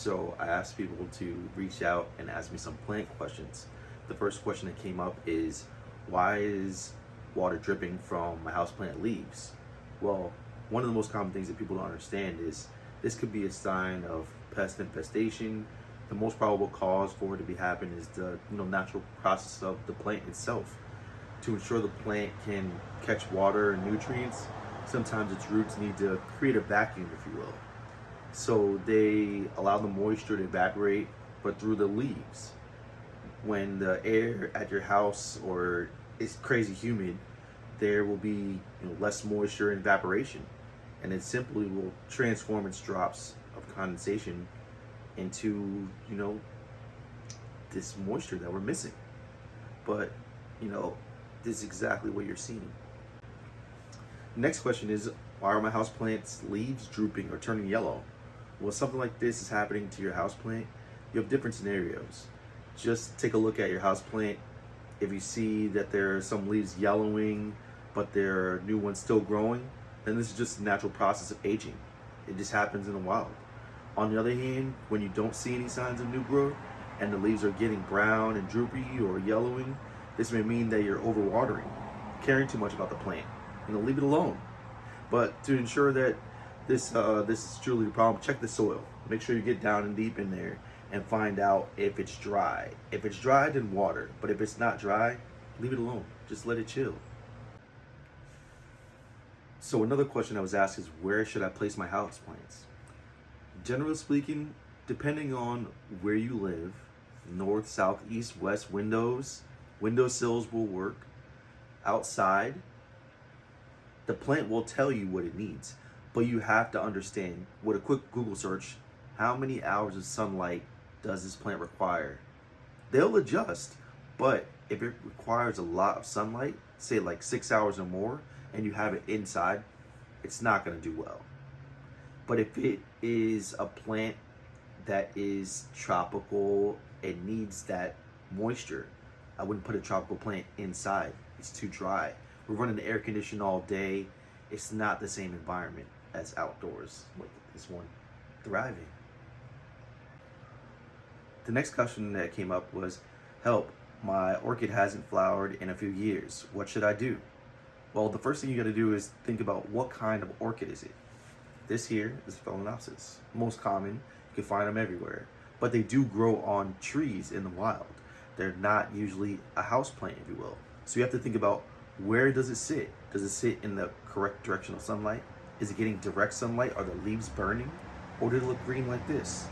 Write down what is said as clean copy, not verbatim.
So I asked people to reach out and ask me some plant questions. The first question that came up is, why is water dripping from my houseplant leaves? Well, one of the most common things that people don't understand is this could be a sign of pest infestation. The most probable cause for it to be happening is the natural process of the plant itself. To ensure the plant can catch water and nutrients, sometimes its roots need to create a vacuum, if you will. So they allow the moisture to evaporate, but through the leaves. When the air at your house or it's crazy humid, there will be less moisture and evaporation, and it simply will transform its drops of condensation into this moisture that we're missing. But this is exactly what you're seeing. Next question is, why are my houseplants leaves drooping or turning yellow? Well, something like this is happening to your houseplant. You have different scenarios. Just take a look at your houseplant. If you see that there are some leaves yellowing, but there are new ones still growing, then this is just a natural process of aging. It just happens in the wild. On the other hand, when you don't see any signs of new growth and the leaves are getting brown and droopy or yellowing, this may mean that you're overwatering, caring too much about the plant. Leave it alone. But to ensure that this is truly the problem, check the soil. Make sure you get down and deep in there and find out if it's dry. If it's dry, then water. But if it's not dry, leave it alone. Just let it chill. So another question I was asked is, where should I place my house plants? Generally speaking, depending on where you live, north, south, east, west, windowsills will work. Outside, the plant will tell you what it needs, but you have to understand, with a quick Google search, how many hours of sunlight does this plant require? They'll adjust, but if it requires a lot of sunlight, say like 6 hours or more, and you have it inside, it's not going to do well. But if it is a plant that is tropical, it needs that moisture. I wouldn't put a tropical plant inside. It's too dry. We're running the air conditioning all day. It's not the same environment as outdoors. Look at this one thriving. The next question that came up was, help, my orchid hasn't flowered in a few years. What should I do? Well, the first thing you got to do is think about, what kind of orchid is it? This here is Phalaenopsis. Most common. You can find them everywhere. But they do grow on trees in the wild. They're not usually a house plant, if you will. So you have to think about, where does it sit? Does it sit in the correct direction of sunlight? Is it getting direct sunlight? Are the leaves burning? Or did it look green like this?